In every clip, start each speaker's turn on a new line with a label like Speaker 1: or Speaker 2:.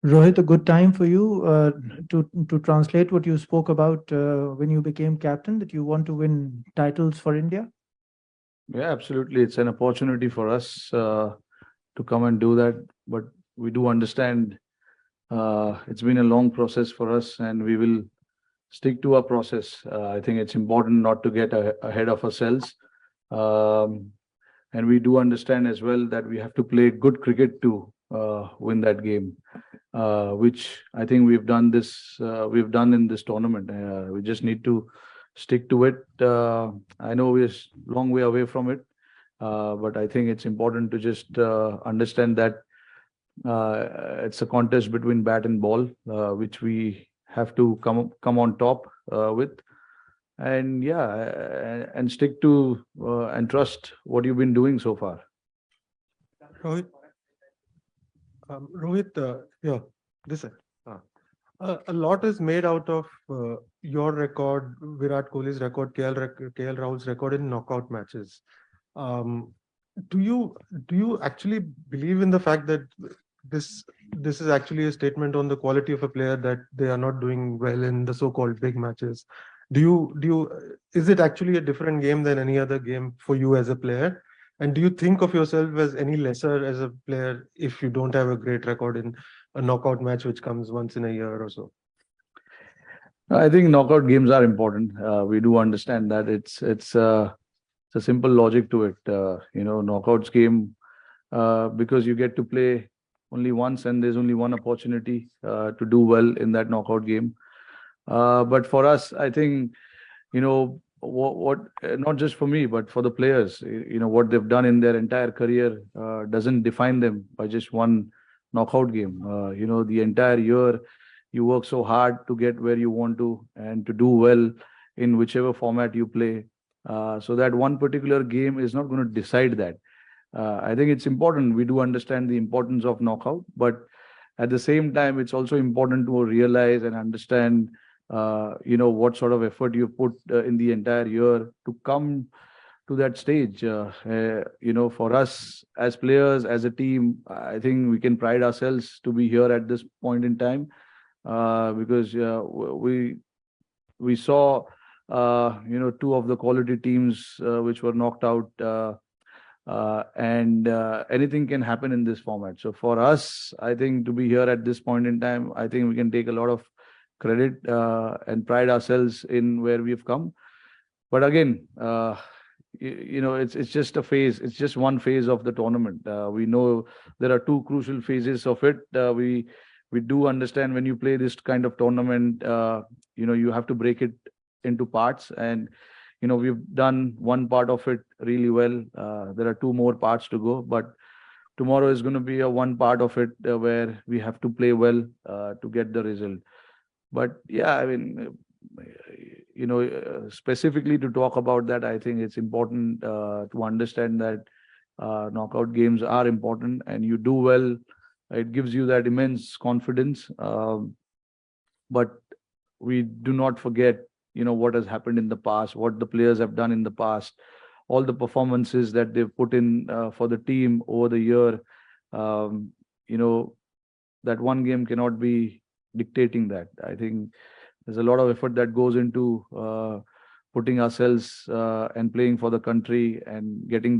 Speaker 1: Rohit, a good time for you to translate what you spoke about when you became captain, that you want to win titles for India.
Speaker 2: Yeah, absolutely. It's an opportunity for us to come and do that. But we do understand it's been a long process for us, and we will stick to our process. I think it's important not to get ahead of ourselves. Um, and we do understand as well that we have to play good cricket to win that game, which I think we've done in this tournament. We just need to stick to it. I know we're long way away from it, but I think it's important to just understand that it's a contest between bat and ball, which we have to come on top with. And yeah, and stick to and trust what you've been doing so far.
Speaker 3: Rohit, Rohit, yeah, this side. A lot is made out of your record, Virat Kohli's record, KL Rahul's record in knockout matches. Um, do you actually believe in the fact that this this is actually a statement on the quality of a player, that they are not doing well in the so-called big matches? Do you is it actually a different game than any other game for you as a player? And do you think of yourself as any lesser as a player if you don't have a great record in a knockout match which comes once in a year or so?
Speaker 2: I think knockout games are important. We do understand that it's a simple logic to it. Knockouts game, because you get to play only once, and there's only one opportunity to do well in that knockout game. But for us, I think, what not just for me, but for the players, what they've done in their entire career doesn't define them by just one knockout game. The entire year you work so hard to get where you want to and to do well in whichever format you play. So that one particular game is not going to decide that. I think it's important. We do understand the importance of knockout, but at the same time, it's also important to realize and understand, what sort of effort you put in the entire year to come to that stage. For us as players, as a team, I think we can pride ourselves to be here at this point in time, because we saw two of the quality teams which were knocked out, and anything can happen in this format. So for us, I think to be here at this point in time, I think we can take a lot of credit and pride ourselves in where we've come. But again, it's just a phase. It's just one phase of the tournament. We know there are two crucial phases of it. We do understand when you play this kind of tournament, you have to break it into parts, and we've done one part of it really well. There are two more parts to go, but tomorrow is going to be a one part of it where we have to play well to get the result. But yeah, I mean, specifically to talk about that, I think it's important to understand that knockout games are important, and you do well, it gives you that immense confidence. But we do not forget, what has happened in the past, what the players have done in the past, all the performances that they've put in for the team over the year. Um, you know, that one game cannot be dictating that. I think there's a lot of effort that goes into putting ourselves and playing for the country and getting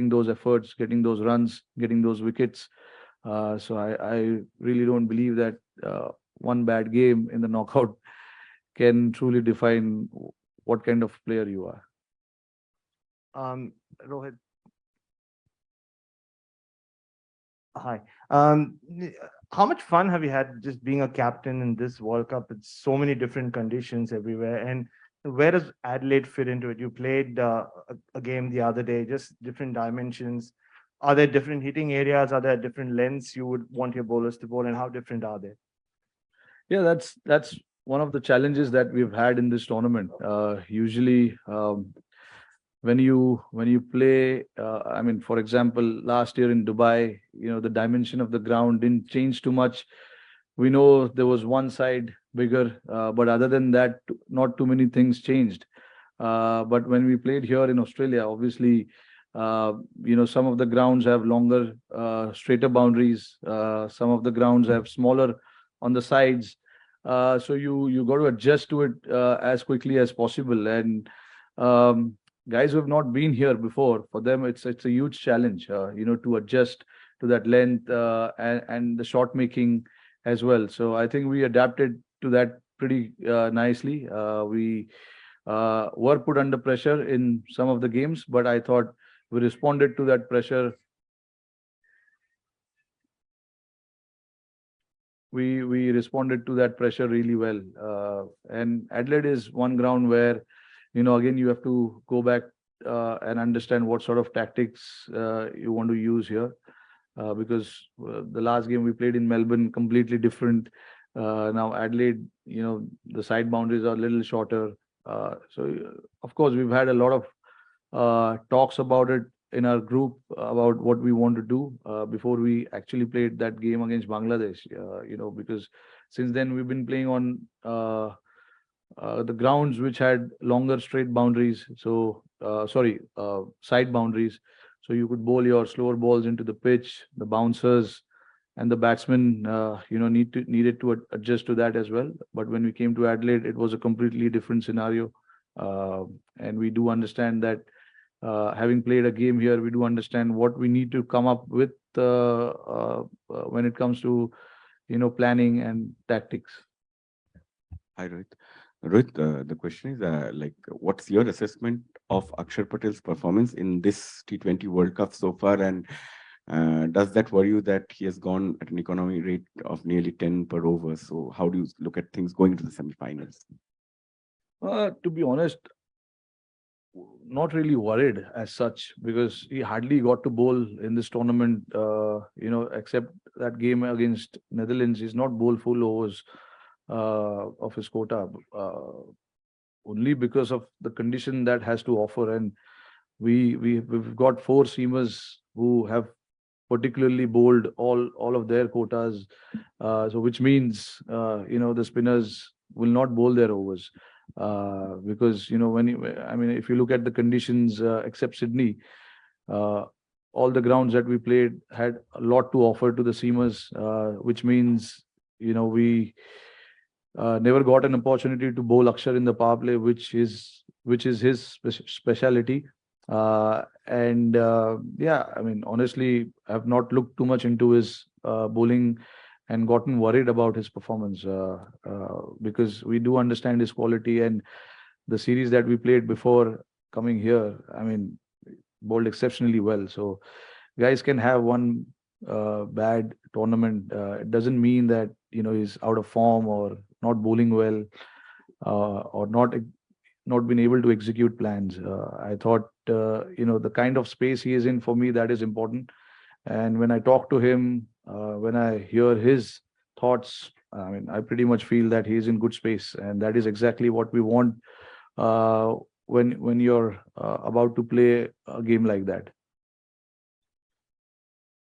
Speaker 2: those efforts, getting those runs, getting those wickets. So I really don't believe that one bad game in the knockout can truly define what kind of player you are.
Speaker 4: Rohit, hi. Um, how much fun have you had just being a captain in this World Cup? It's so many different conditions everywhere. And where does Adelaide fit into it? You played a game the other day, just different dimensions. Are there different hitting areas? Are there different lengths you would want your bowlers to bowl, and how different are they?
Speaker 2: Yeah, that's one of the challenges that we've had in this tournament. Usually, when you play, I mean, for example, last year in Dubai, the dimension of the ground didn't change too much. We know there was one side bigger, but other than that, not too many things changed. But when we played here in Australia, obviously, Some of the grounds have longer, straighter boundaries. Some of the grounds have smaller on the sides. So you got to adjust to it as quickly as possible. And guys who have not been here before, for them it's a huge challenge, to adjust to that length, and the shot making as well. So I think we adapted to that pretty nicely. We were put under pressure in some of the games, but I thought we responded to that pressure. We responded to that pressure really well. And Adelaide is one ground where, again, you have to go back and understand what sort of tactics you want to use here. Because the last game we played in Melbourne, completely different. Now Adelaide, the side boundaries are a little shorter. Of course, we've had a lot of talks about it in our group about what we want to do before we actually played that game against Bangladesh. Because since then we've been playing on the grounds which had longer straight boundaries. Side boundaries. So you could bowl your slower balls into the pitch, the bouncers and the batsmen, needed to adjust to that as well. But when we came to Adelaide, it was a completely different scenario. And we do understand that, having played a game here, we do understand what we need to come up with when it comes to, planning and tactics.
Speaker 5: Hi, Rohit. Rohit, the question is, what's your assessment of Akshar Patel's performance in this T20 World Cup so far? And does that worry you that he has gone at an economy rate of nearly 10 per over? So how do you look at things going to the semi-finals?
Speaker 2: To be honest, not really worried as such, because he hardly got to bowl in this tournament, except that game against Netherlands. He's not bowled full overs of his quota, only because of the condition that has to offer. And we've got 4 seamers who have particularly bowled all of their quotas, so which means the spinners will not bowl their overs, because if you look at the conditions, except Sydney, all the grounds that we played had a lot to offer to the seamers, which means we never got an opportunity to bowl Akshar in the power play, which is his speciality. Honestly, I've not looked too much into his bowling and gotten worried about his performance, because we do understand his quality. And the series that we played before coming here, bowled exceptionally well. So guys can have one bad tournament. It doesn't mean that he's out of form or not bowling well, or not been able to execute plans. I thought the kind of space he is in, for me, that is important. And when I talk to him, when I hear his thoughts, I pretty much feel that he is in good space, and that is exactly what we want when you're about to play a game like that.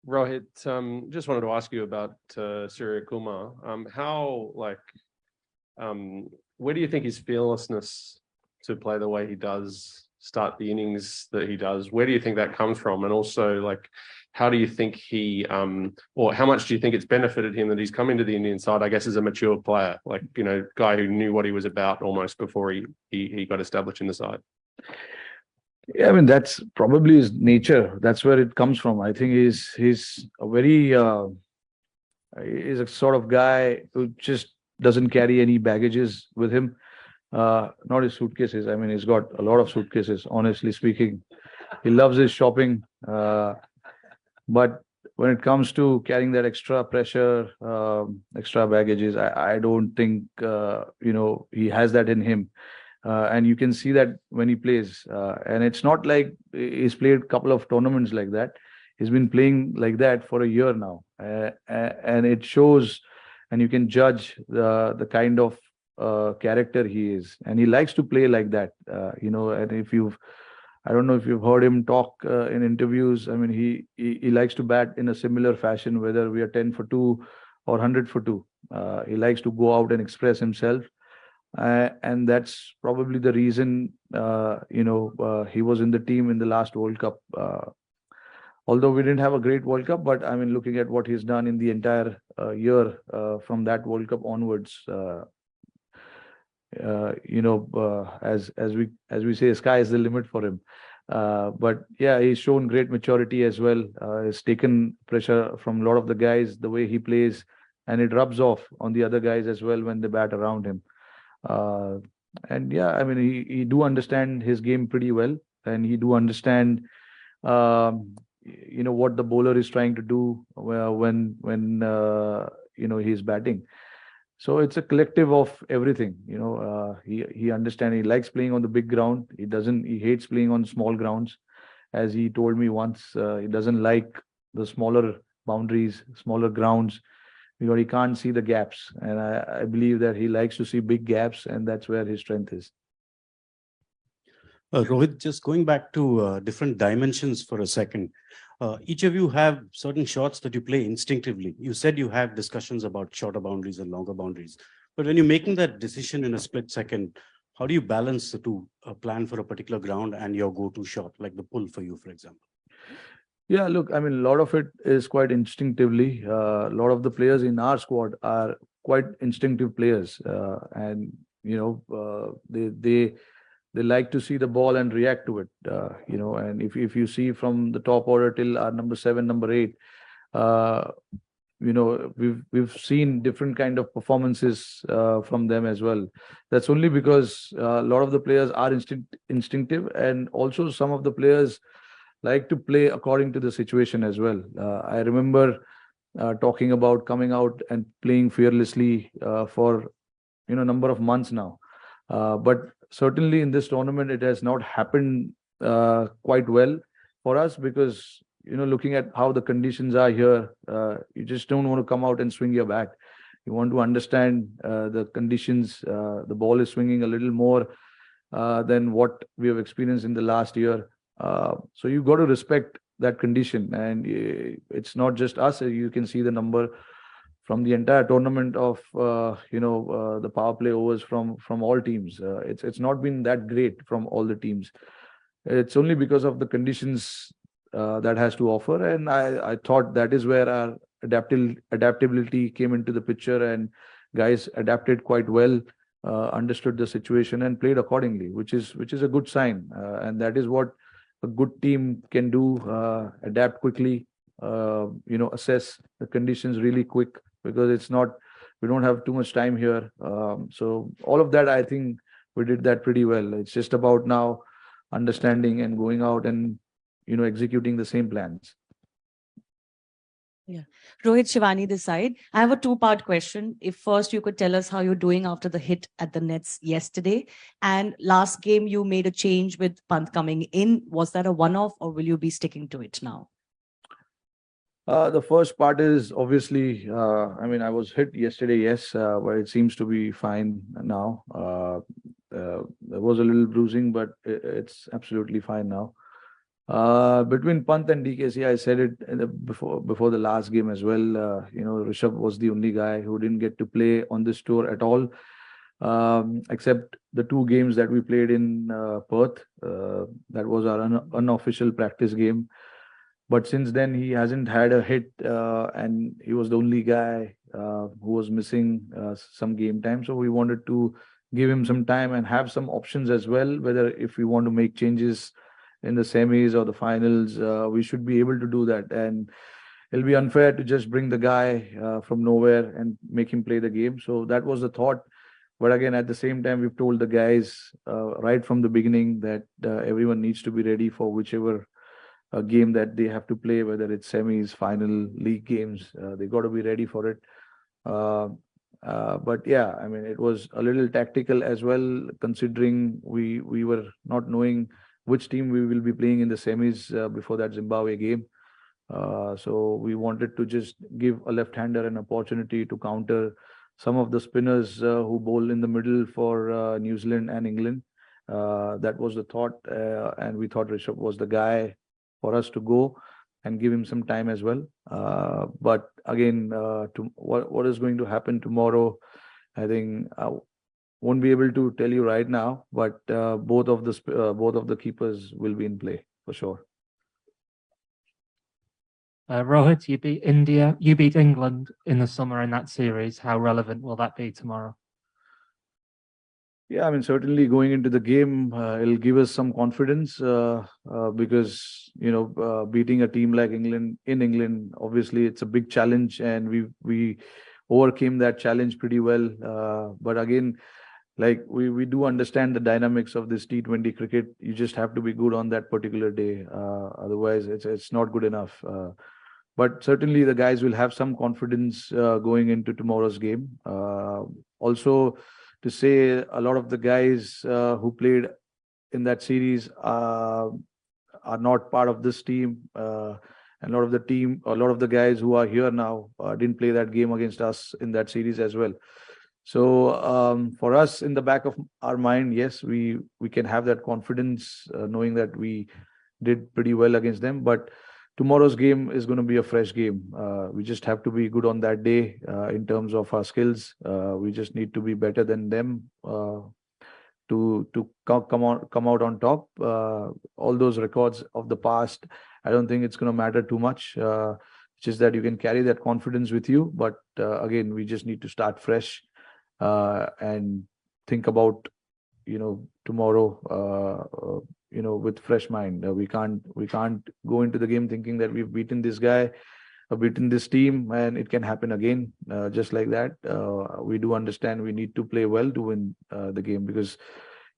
Speaker 6: Rohit, just wanted to ask you about Surya Kumar. Where do you think his fearlessness to play the way he does, start the innings that he does, where do you think that comes from? And also, how do you think he, or how much do you think it's benefited him that he's come into the Indian side, I guess, as a mature player, guy who knew what he was about almost before he got established in the side?
Speaker 2: Yeah, that's probably his nature. That's where it comes from. I think he's a very he's a sort of guy who just doesn't carry any baggages with him. Not his suitcases. He's got a lot of suitcases, honestly speaking. He loves his shopping. But when it comes to carrying that extra pressure, extra baggages, I don't think, he has that in him. And you can see that when he plays. And it's not like he's played a couple of tournaments like that. He's been playing like that for a year now. And it shows, and you can judge the kind of character he is. And he likes to play like that. And I don't know if you've heard him talk in interviews. He likes to bat in a similar fashion, whether we are 10 for 2 or 100 for 2. He likes to go out and express himself. And that's probably the reason, he was in the team in the last World Cup. Although we didn't have a great World Cup, but I mean, looking at what he's done in the entire year from that World Cup onwards, as we say, sky is the limit for him. But yeah, he's shown great maturity as well. He's taken pressure from a lot of the guys, the way he plays, and it rubs off on the other guys as well when they bat around him. Uh, and yeah, I mean, he do understand his game pretty well, and he do understand, what the bowler is trying to do when he's batting. So it's a collective of everything. He understands. He likes playing on the big ground. He hates playing on small grounds. As he told me once, he doesn't like the smaller boundaries, smaller grounds, because he can't see the gaps. And I believe that he likes to see big gaps, and that's where his strength is.
Speaker 7: Rohit, just going back to different dimensions for a second. Each of you have certain shots that you play instinctively. You said you have discussions about shorter boundaries and longer boundaries. But when you're making that decision in a split second, how do you balance the two, plan for a particular ground and your go-to shot, like the pull for you, for example?
Speaker 2: Yeah, look, I mean, a lot of it is quite instinctively. A lot of the players in our squad are quite instinctive players, and they like to see the ball and react to it. And if you see from the top order till our number 7, number 8, we've seen different kind of performances from them as well. That's only because a lot of the players are instinctive, and also some of the players like to play according to the situation as well. I remember talking about coming out and playing fearlessly for number of months now. But certainly in this tournament, it has not happened quite well for us, because looking at how the conditions are here, you just don't want to come out and swing your bat. You want to understand the conditions. The ball is swinging a little more than what we have experienced in the last year. So you've got to respect that condition, and it's not just us. You can see the number from the entire tournament of the power play overs from all teams. It's not been that great from all the teams. It's only because of the conditions that has to offer, and I thought that is where our adaptability came into the picture, and guys adapted quite well, understood the situation and played accordingly, which is a good sign, and that is what a good team can do. Adapt quickly, assess the conditions really quick, because we don't have too much time here. So all of that, I think we did that pretty well. It's just about now understanding and going out and executing the same plans.
Speaker 8: Yeah. Rohit, Shivani this side. I have a two-part question. If first you could tell us how you're doing after the hit at the nets yesterday, and last game you made a change with Pant coming in. Was that a one-off, or will you be sticking to it now?
Speaker 2: The first part is obviously, I was hit yesterday, yes, but it seems to be fine now. There was a little bruising, but it's absolutely fine now. Between Pant and DKC, I said it before the last game as well. Rishabh was the only guy who didn't get to play on this tour at all, except the 2 games that we played in Perth. That was our unofficial practice game. But since then, he hasn't had a hit, and he was the only guy who was missing some game time. So we wanted to give him some time and have some options as well, whether if we want to make changes in the semis or the finals, we should be able to do that. And it'll be unfair to just bring the guy from nowhere and make him play the game. So that was the thought. But again, at the same time, we've told the guys right from the beginning that everyone needs to be ready for whichever game that they have to play, whether it's semis, final, league games. They got to be ready for it. But yeah, it was a little tactical as well, considering we were not knowing which team we will be playing in the semis before that Zimbabwe game. So we wanted to just give a left-hander an opportunity to counter some of the spinners who bowl in the middle for New Zealand and England. That was the thought, and we thought Rishabh was the guy for us to go and give him some time as well. But again, what is going to happen tomorrow, I think won't be able to tell you right now, but both of the keepers will be in play for sure.
Speaker 9: Rohit, you beat India, you beat England in the summer in that series. How relevant will that be tomorrow?
Speaker 2: Yeah, I mean, certainly going into the game, it'll give us some confidence because beating a team like England in England, obviously it's a big challenge, and we overcame that challenge pretty well. But again, like we do understand the dynamics of this T20 cricket. You just have to be good on that particular day, otherwise it's not good enough. But certainly the guys will have some confidence going into tomorrow's game. Also, to say a lot of the guys who played in that series are not part of this team. And a lot of the guys who are here now didn't play that game against us in that series as well. So for us, in the back of our mind, yes, we can have that confidence, knowing that we did pretty well against them. But tomorrow's game is going to be a fresh game. We just have to be good on that day in terms of our skills. We just need to be better than them to come out on top. All those records of the past, I don't think it's going to matter too much. Just that you can carry that confidence with you. But again, we just need to start fresh and think about tomorrow with fresh mind. We can't go into the game thinking that we've beaten this guy or beaten this team and it can happen again just like that. We do understand we need to play well to win the game, because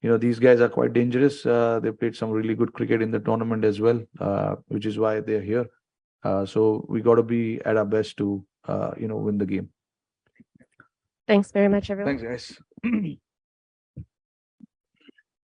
Speaker 2: these guys are quite dangerous. They played some really good cricket in the tournament as well, which is why they're here. So we got to be at our best to win the game.
Speaker 10: Thanks very much, everyone.
Speaker 2: Thanks, guys.